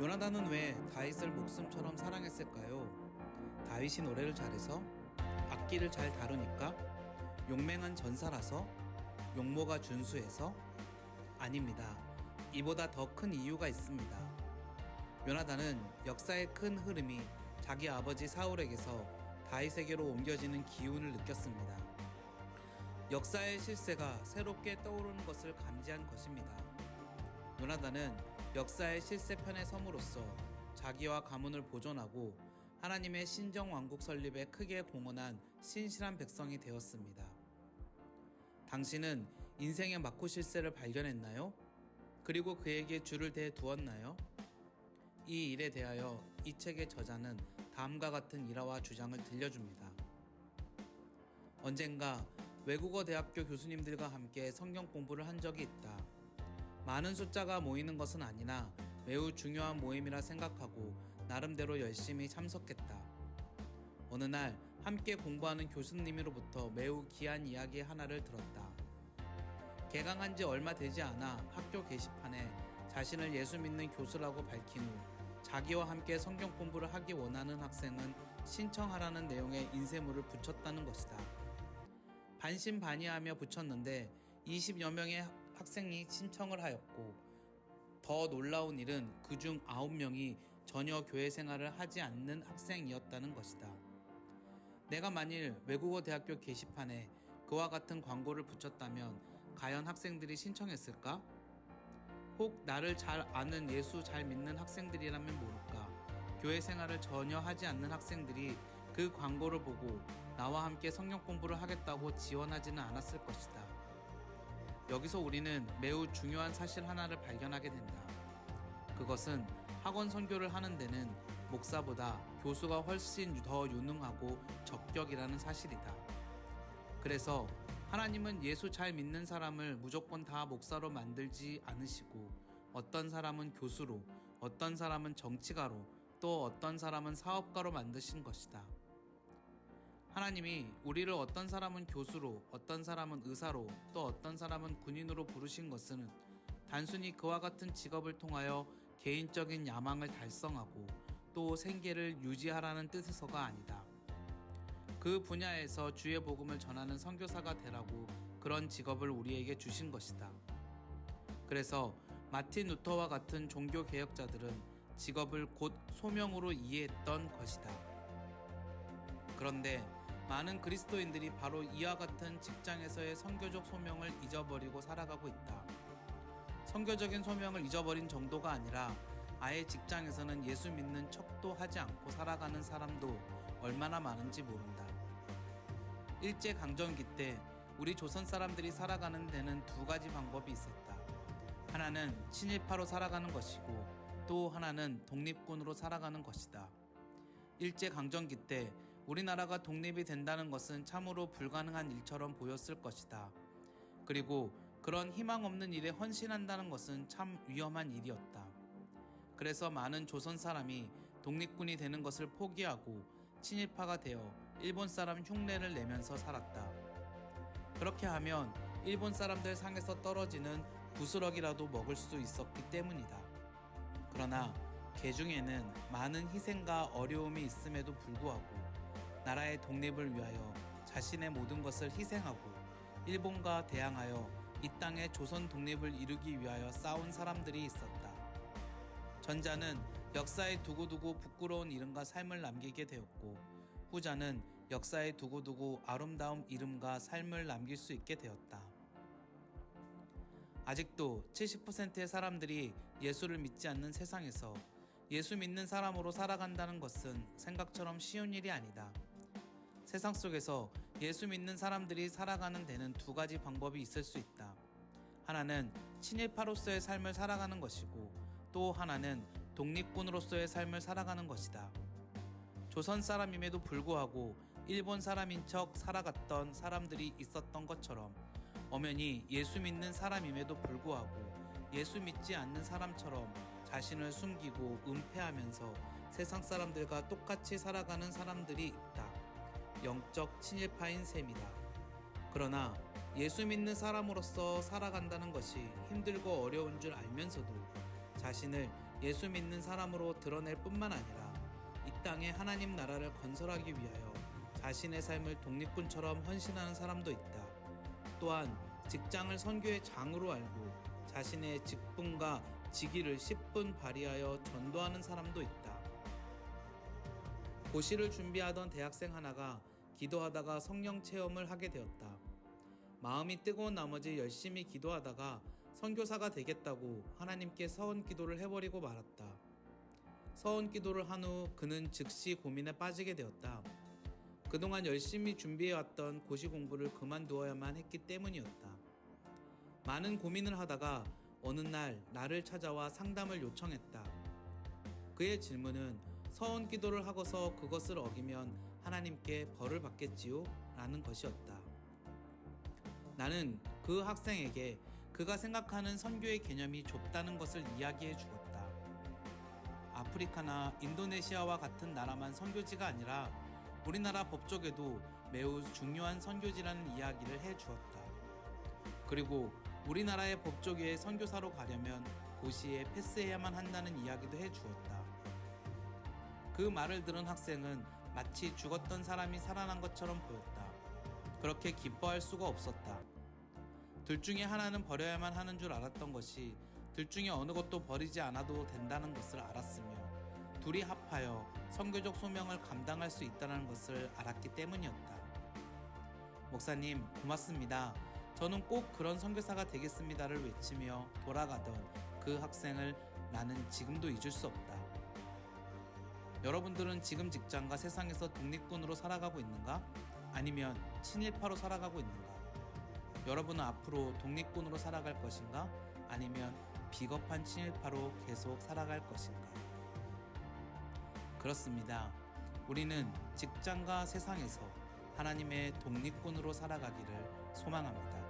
요나단은 왜 다윗을 목숨처럼 사랑했을까요? 다윗이 노래를 잘해서? 악기를 잘 다루니까? 용맹한 전사라서? 용모가 준수해서? 아닙니다. 이보다 더 큰 이유가 있습니다. 요나단은 역사의 큰 흐름이 자기 아버지 사울에게서 다윗에게로 옮겨지는 기운을 느꼈습니다. 역사의 실세가 새롭게 떠오르는 것을 감지한 것입니다. 요나단은 역사의 실세편에 섬으로써 자기와 가문을 보존하고 하나님의 신정왕국 설립에 크게 공헌한 신실한 백성이 되었습니다. 당신은 인생의 막후 실세를 발견했나요? 그리고 그에게 줄을 대 두었나요? 이 일에 대하여 이 책의 저자는 다음과 같은 일화와 주장을 들려줍니다. 언젠가 외국어 대학교 교수님들과 함께 성경 공부를 한 적이 있다. 많은 숫자가 모이는 것은 아니나 매우 중요한 모임이라 생각하고 나름대로 열심히 참석했다. 어느 날 함께 공부하는 교수님으로부터 매우 귀한 이야기 하나를 들었다. 개강한 지 얼마 되지 않아 학교 게시판에 자신을 예수 믿는 교수라고 밝힌 후 자기와 함께 성경 공부를 하기 원하는 학생은 신청하라는 내용의 인쇄물을 붙였다는 것이다. 반신반의하며 붙였는데 20여 명의 학생이 신청을 하였고, 더 놀라운 일은 그중 9명이 전혀 교회 생활을 하지 않는 학생이었다는 것이다. 내가 만일 외국어 대학교 게시판에 그와 같은 광고를 붙였다면 과연 학생들이 신청했을까? 혹 나를 잘 아는 예수 잘 믿는 학생들이라면 모를까? 교회 생활을 전혀 하지 않는 학생들이 그 광고를 보고 나와 함께 성경 공부를 하겠다고 지원하지는 않았을 것이다. 여기서 우리는 매우 중요한 사실 하나를 발견하게 된다. 그것은 학원 선교를 하는 데는 목사보다 교수가 훨씬 더 유능하고 적격이라는 사실이다. 그래서 하나님은 예수 잘 믿는 사람을 무조건 다 목사로 만들지 않으시고 어떤 사람은 교수로, 어떤 사람은 정치가로, 또 어떤 사람은 사업가로 만드신 것이다. 하나님이 우리를 어떤 사람은 교수로, 어떤 사람은 의사로, 또 어떤 사람은 군인으로 부르신 것은 단순히 그와 같은 직업을 통하여 개인적인 야망을 달성하고 또 생계를 유지하라는 뜻에서가 아니다. 그 분야에서 주의 복음을 전하는 선교사가 되라고 그런 직업을 우리에게 주신 것이다. 그래서 마틴 루터와 같은 종교 개혁자들은 직업을 곧 소명으로 이해했던 것이다. 그런데 많은 그리스도인들이 바로 이와 같은 직장에서의 선교적 소명을 잊어버리고 살아가고 있다. 선교적인 소명을 잊어버린 정도가 아니라 아예 직장에서는 예수 믿는 척도 하지 않고 살아가는 사람도 얼마나 많은지 모른다. 일제강점기 때 우리 조선 사람들이 살아가는 데는 두 가지 방법이 있었다. 하나는 친일파로 살아가는 것이고 또 하나는 독립군으로 살아가는 것이다. 일제강점기 때 우리나라가 독립이 된다는 것은 참으로 불가능한 일처럼 보였을 것이다. 그리고 그런 희망 없는 일에 헌신한다는 것은 참 위험한 일이었다. 그래서 많은 조선 사람이 독립군이 되는 것을 포기하고 친일파가 되어 일본 사람 흉내를 내면서 살았다. 그렇게 하면 일본 사람들 상에서 떨어지는 부스럭이라도 먹을 수 있었기 때문이다. 그러나 개 중에는 많은 희생과 어려움이 있음에도 불구하고 나라의 독립을 위하여 자신의 모든 것을 희생하고 일본과 대항하여 이 땅의 조선 독립을 이루기 위하여 싸운 사람들이 있었다. 전자는 역사에 두고두고 부끄러운 이름과 삶을 남기게 되었고 후자는 역사에 두고두고 아름다운 이름과 삶을 남길 수 있게 되었다. 아직도 70%의 사람들이 예수를 믿지 않는 세상에서 예수 믿는 사람으로 살아간다는 것은 생각처럼 쉬운 일이 아니다. 세상 속에서 예수 믿는 사람들이 살아가는 데는 두 가지 방법이 있을 수 있다. 하나는 친일파로서의 삶을 살아가는 것이고 또 하나는 독립군으로서의 삶을 살아가는 것이다. 조선 사람임에도 불구하고 일본 사람인 척 살아갔던 사람들이 있었던 것처럼 엄연히 예수 믿는 사람임에도 불구하고 예수 믿지 않는 사람처럼 자신을 숨기고 은폐하면서 세상 사람들과 똑같이 살아가는 사람들이 있다. 영적 친일파인 셈이다. 그러나 예수 믿는 사람으로서 살아간다는 것이 힘들고 어려운 줄 알면서도 자신을 예수 믿는 사람으로 드러낼 뿐만 아니라 이 땅에 하나님 나라를 건설하기 위하여 자신의 삶을 독립군처럼 헌신하는 사람도 있다. 또한 직장을 선교의 장으로 알고 자신의 직분과 직위를 10분 발휘하여 전도하는 사람도 있다. 고시를 준비하던 대학생 하나가 기도하다가 성령 체험을 하게 되었다. 마음이 뜨거운 나머지 열심히 기도하다가 선교사가 되겠다고 하나님께 서원 기도를 해버리고 말았다. 서원 기도를 한 후 그는 즉시 고민에 빠지게 되었다. 그동안 열심히 준비해왔던 고시 공부를 그만두어야만 했기 때문이었다. 많은 고민을 하다가 어느 날 나를 찾아와 상담을 요청했다. 그의 질문은 서원 기도를 하고서 그것을 어기면 하나님께 벌을 받겠지요? 라는 것이었다. 나는 그 학생에게 그가 생각하는 선교의 개념이 좁다는 것을 이야기해 주었다. 아프리카나 인도네시아와 같은 나라만 선교지가 아니라 우리나라 법조계도 매우 중요한 선교지라는 이야기를 해 주었다. 그리고 우리나라의 법조계에 선교사로 가려면 고시에 패스해야만 한다는 이야기도 해 주었다. 그 말을 들은 학생은 마치 죽었던 사람이 살아난 것처럼 보였다. 그렇게 기뻐할 수가 없었다. 둘 중에 하나는 버려야만 하는 줄 알았던 것이 둘 중에 어느 것도 버리지 않아도 된다는 것을 알았으며 둘이 합하여 선교적 소명을 감당할 수 있다는 것을 알았기 때문이었다. 목사님, 고맙습니다. 저는 꼭 그런 선교사가 되겠습니다를 외치며 돌아가던 그 학생을 나는 지금도 잊을 수 없다. 여러분들은 지금 직장과 세상에서 독립군으로 살아가고 있는가? 아니면 친일파로 살아가고 있는가? 여러분은 앞으로 독립군으로 살아갈 것인가? 아니면 비겁한 친일파로 계속 살아갈 것인가? 그렇습니다. 우리는 직장과 세상에서 하나님의 독립군으로 살아가기를 소망합니다.